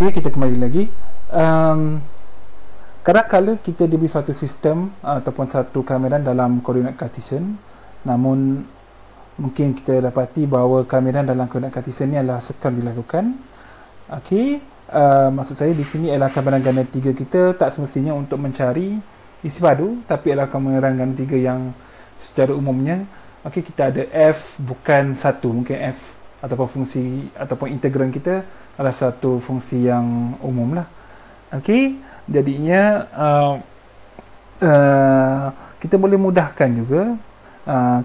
Okey, kita kembali lagi. Kadang-kadang kita diberi satu sistem ataupun satu kamera dalam koordinat Cartesian, namun mungkin kita dapati bahawa kamera dalam koordinat Cartesian ni adalah sukar dilakukan. Okey, maksud saya di sini adalah kamera ganda 3 kita tak semestinya untuk mencari isi padu, tapi adalah kamera ganda 3 yang secara umumnya, okey, kita ada f bukan satu, mungkin f ataupun fungsi ataupun integran kita adalah satu fungsi yang umum lah. Okey, jadinya kita boleh mudahkan juga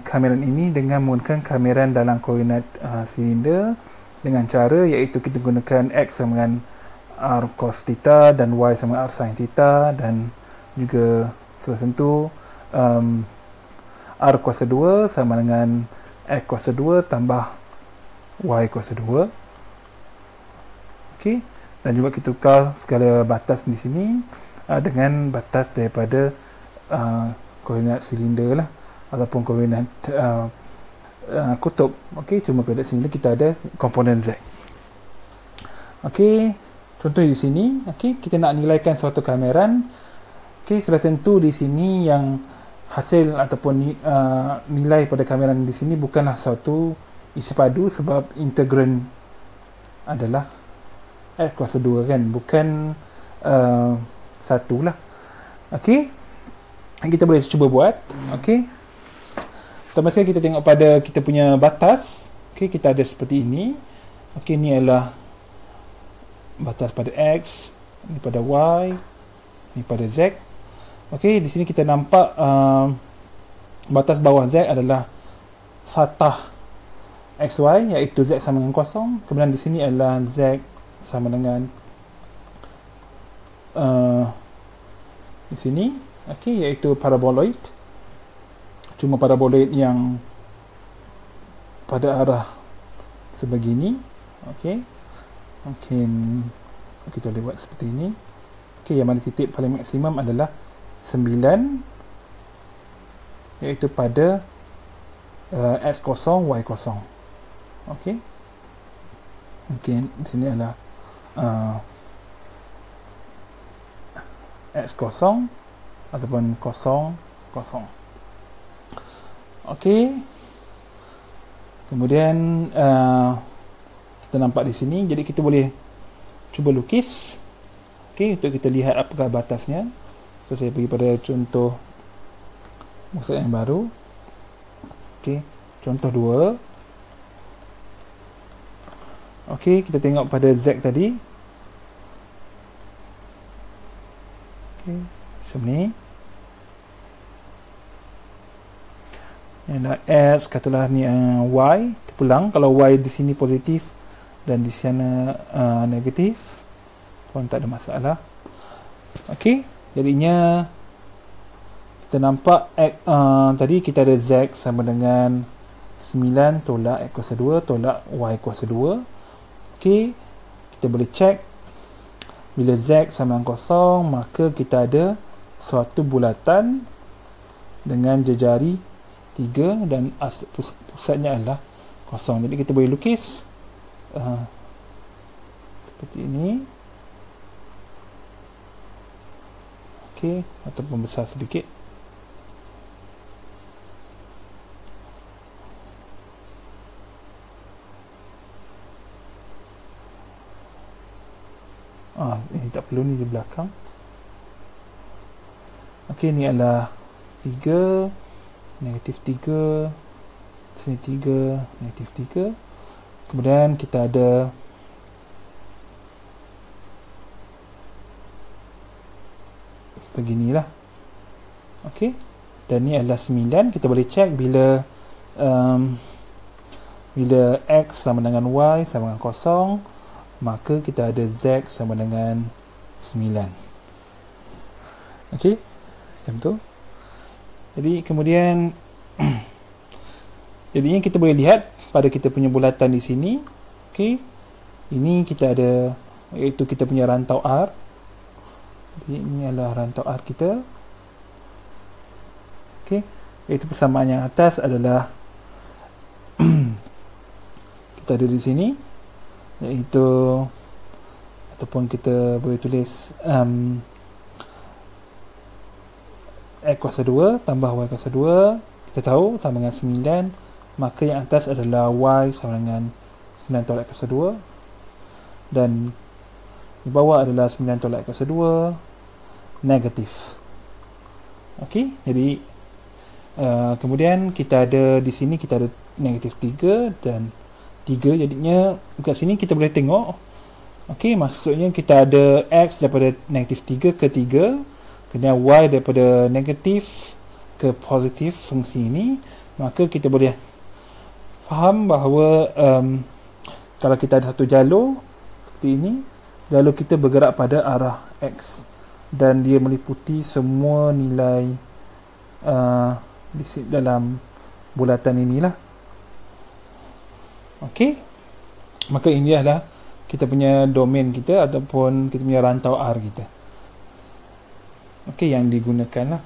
kamera ini dengan menggunakan kamera dalam koordinat silinder dengan cara iaitu kita gunakan x sama dengan r cos theta dan y sama r sin theta, dan juga setelah tentu r kuasa 2 sama dengan x kuasa 2 tambah y kuasa 2. Okey, dan juga kita tukar segala batas di sini dengan batas daripada koordinat silinder lah, ataupun koordinat kutub. Okey, cuma koordinat silinder kita ada komponen z. Okey, contoh di sini, okey, kita nak nilaikan suatu kameran. Okey, sudah tentu di sini yang hasil ataupun nilai pada kameran di sini bukanlah suatu isi padu, sebab integran adalah x kuasa 2 kan, bukan satu lah. Okey, kita boleh cuba buat. Okey, pertama sekali kita tengok pada kita punya batas. Okey, kita ada seperti ini. Okey, ni adalah batas pada x, ni pada y, ni pada z. Okey, di sini kita nampak batas bawah z adalah satah xy, iaitu z sama dengan kosong. Kemudian di sini adalah z sama dengan di sini, okey, iaitu paraboloid. Cuma paraboloid yang pada arah sebegini. Okey, mungkin kita boleh buat seperti ini. Okey, yang mana titik paling maksimum adalah 9, iaitu pada x kosong, y kosong. Okey, mungkin di sini adalah x kosong ataupun kosong kosong. Okey, kemudian kita nampak di sini, jadi kita boleh cuba lukis. Okey, untuk kita lihat apakah batasnya. So saya pergi pada contoh maksud yang baru. Okey, contoh 2. Okey, kita tengok pada z tadi. Okey, macam ni. Ini adalah s, katalah ni y, terpulang. Kalau y di sini positif dan di sana negatif pun tak ada masalah. Okey, jadinya kita nampak tadi kita ada z sama dengan 9 tolak x kuasa 2 tolak y kuasa 2. Okey, kita boleh cek bila z sama dengan kosong, maka kita ada suatu bulatan dengan jejari 3 dan pusatnya adalah kosong. Jadi kita boleh lukis seperti ini. Okey, ataupun besar sedikit. Ini tak perlu, ni di belakang. Okey, ni adalah 3, negatif 3, sini 3, negatif 3. Kemudian kita ada sebeginilah. Okey, dan ni adalah 9. Kita boleh cek bila bila x sama dengan y sama dengan kosong, maka kita ada z sama dengan 9. Okey, macam tu. Jadi kemudian jadinya kita boleh lihat pada kita punya bulatan di sini. Okey, ini kita ada, iaitu kita punya rantau R. Jadi ini adalah rantau R kita. Okey, iaitu persamaan yang atas adalah kita ada di sini, iaitu ataupun kita boleh tulis X kuasa 2 tambah Y kuasa 2, kita tahu sama dengan 9, maka yang atas adalah Y sama dengan 9 tolak X kuasa 2, dan di bawah adalah 9 tolak X kuasa 2 negatif. Okey, jadi kemudian kita ada di sini, kita ada negatif 3 dan 3, jadinya kat sini kita boleh tengok, okey, maksudnya kita ada X daripada negatif 3 ke 3, kemudian Y daripada negatif ke positif fungsi ini, maka kita boleh faham bahawa kalau kita ada satu jalur seperti ini, jalur kita bergerak pada arah X dan dia meliputi semua nilai dalam bulatan inilah. Okey, maka ini adalah kita punya domain kita ataupun kita punya rantau R kita. Okey, yang digunakan lah.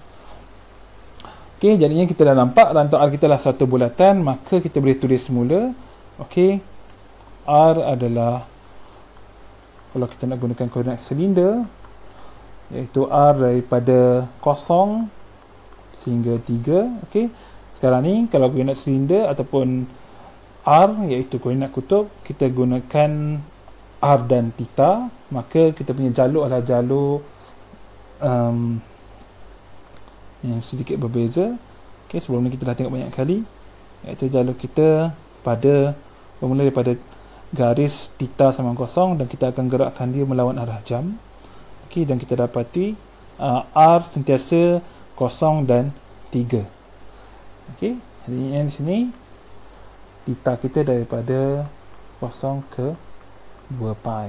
Okey, jadinya kita dah nampak rantau R kita adalah satu bulatan, maka kita boleh tulis semula. Okey, R adalah, kalau kita nak gunakan koordinat silinder, iaitu R daripada 0 sehingga 3. Okey, sekarang ni kalau koordinat silinder ataupun R iaitu koordinat kutub, kita gunakan R dan theta, maka kita punya jalur adalah jalur yang sedikit berbeza. Okey, sebelum ni kita dah tengok banyak kali, iaitu jalur kita bermula daripada garis theta sama 0 dan kita akan gerakkan dia melawan arah jam. Okey, dan kita dapati R sentiasa 0 dan 3. Okey, jadi yang di sini theta kita daripada 0 ke 2 pi.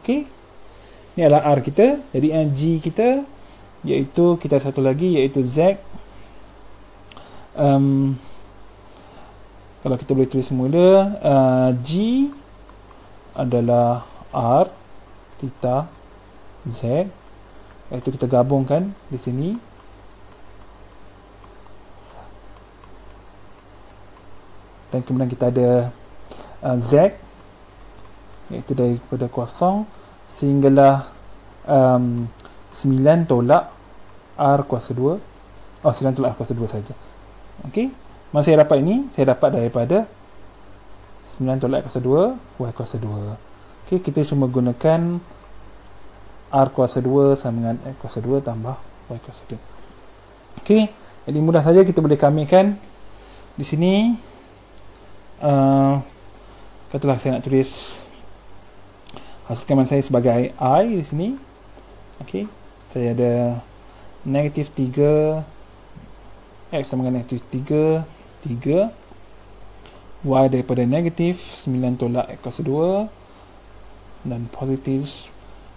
Okey, ini adalah R kita. Jadi yang G kita, iaitu kita ada satu lagi, iaitu Z. Kalau kita boleh tulis semula, G adalah R theta Z, iaitu kita gabungkan di sini. Dan kemudian kita ada Z, iaitu daripada 0 sehinggalah 9 tolak R kuasa 2. 9 tolak R kuasa 2 saja. Okey, masa saya dapat ini, saya dapat daripada 9 tolak R kuasa 2 Y kuasa 2. Okey, kita cuma gunakan R kuasa 2 sama dengan X kuasa 2 tambah Y kuasa 2. Okey, jadi mudah saja kita boleh kamikan di sini. Katalah saya nak tulis hasil kamian saya sebagai I di sini. Okey, saya ada negatif 3 X sama dengan negatif 3 Y daripada negatif 9 tolak X kuasa 2 dan positif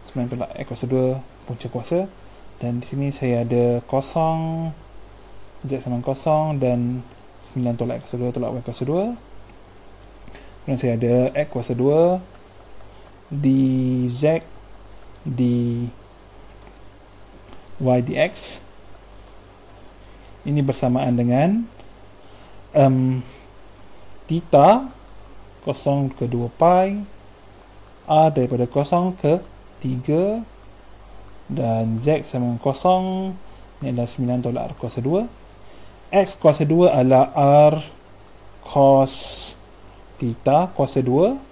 9 tolak X kuasa 2 punca kuasa, dan di sini saya ada 0 Z sama 0 dan 9 tolak X kuasa 2 tolak Y kuasa 2, dan saya ada X kuasa 2 di Z di Y dx. Ini bersamaan dengan theta 0 ke 2 pi R daripada 0 ke 3 dan Z sama 0, ini adalah 9 tolak R kuasa 2. X kuasa 2 adalah R cos theta kuasa 2.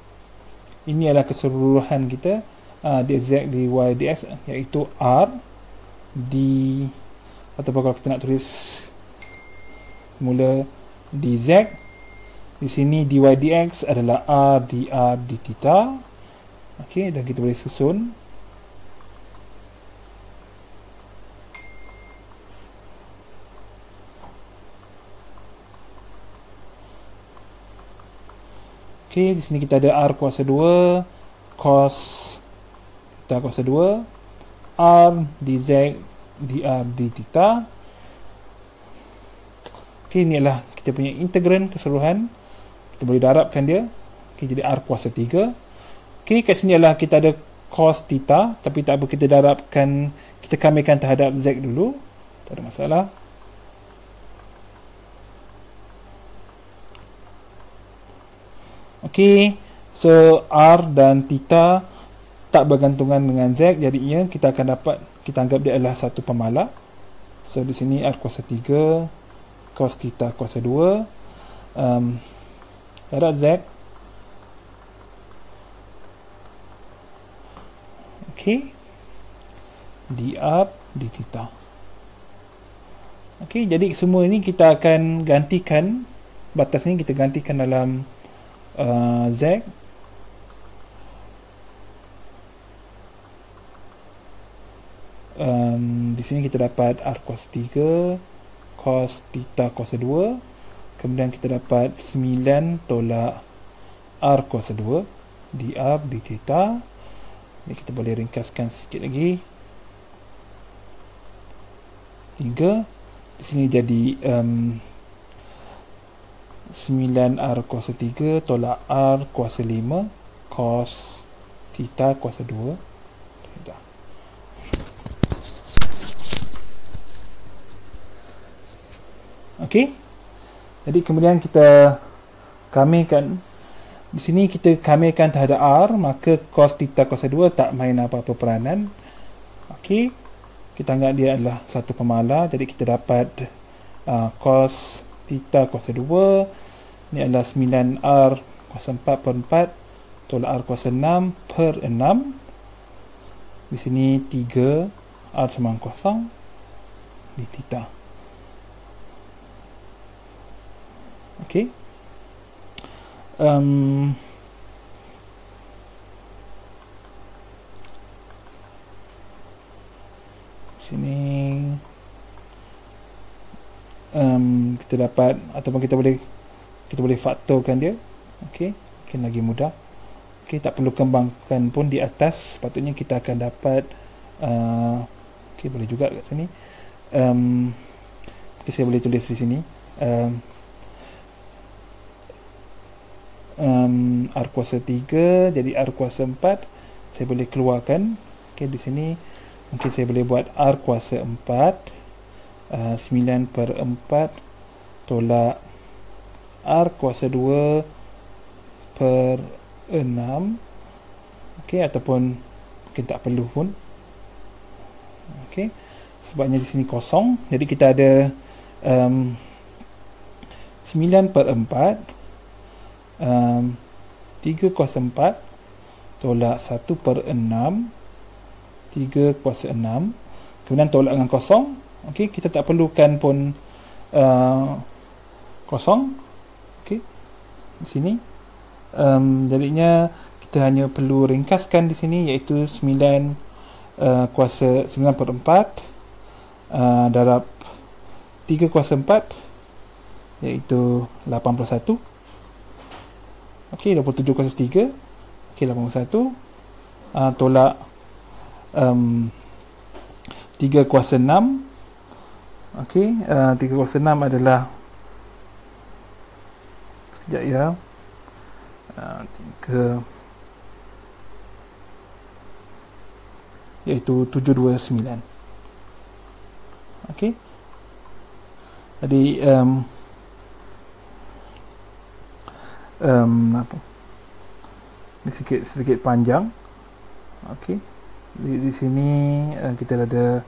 Ini adalah keseluruhan kita dz dy dx, iaitu R di, ataupun kalau kita nak tulis mula dz, di sini dy dx adalah R dr d theta. Okey, dan kita boleh susun. Okey, di sini kita ada R kuasa 2 cos theta kuasa 2 R dz dr d theta. Okey, ini adalah kita punya integran keseluruhan. Kita boleh darabkan dia. Okey, jadi R kuasa 3. Okey, kat sini adalah kita ada cos theta, tapi tak apa, kita darabkan, kita kamikan terhadap z dulu. Tak ada masalah. Okey, So R dan theta tak bergantungan dengan Z, jadinya kita akan dapat, kita anggap dia adalah satu pemalar. So di sini R kuasa 3 cos theta kuasa 2 darab Z. Okey, dr d theta. Okey, jadi semua ini kita akan gantikan, batas ini kita gantikan dalam Z. Di sini kita dapat R kuasa 3 cos theta kuasa 2, kemudian kita dapat 9 tolak R kuasa 2 dr d theta. Ini kita boleh ringkaskan sikit lagi. 3 di sini jadi 9R kuasa 3 tolak R kuasa 5 cos theta kuasa 2. Okey. Jadi kemudian kita kamirkan. Di sini kita kamirkan terhadap R, maka cos theta kuasa 2 tak main apa-apa peranan. Okey. Kita anggap dia adalah satu pemalar, jadi kita dapat cos theta kuasa 2 ini adalah 9R kuasa 4 per 4 tolak R kuasa 6 per 6. Di sini 3 R sama kosong di theta. Okey. Sini kita dapat, ataupun kita boleh faktorkan dia. Okey, mungkin lagi mudah. Okey, tak perlu kembangkan pun di atas, sepatutnya kita akan dapat okey, boleh juga kat sini. Okay, saya boleh tulis di sini R kuasa 3 jadi R kuasa 4, saya boleh keluarkan. Okey, di sini mungkin saya boleh buat R kuasa 4 9 per 4 tolak R kuasa 2 per 6. Okey, ataupun mungkin tak perlu pun. Okey, sebabnya di sini kosong, jadi kita ada 9 per 4 3 kuasa 4 tolak 1 per 6 3 kuasa 6, kemudian tolak dengan kosong. Okey, kita tak perlukan pun kosong. Okey, di sini jadinya kita hanya perlu ringkaskan di sini, iaitu 9 kuasa 9 per 4 darab 3 kuasa 4 iaitu 81. Okey, 27 kuasa 3 okey, 81 tolak 3 kuasa 6. Okey, 3 kuasa 6 adalah, sekejap ya, 3 iaitu 729. Okey, jadi apa, ini sedikit panjang. Okey, di sini kita ada,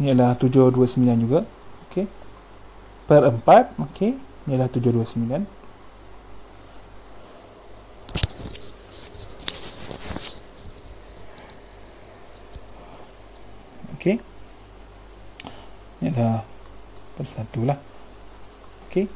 ni adalah 729 juga. Okey, per 4. Okey, ni adalah 729. Okey, ni adalah per 1 lah. Okey.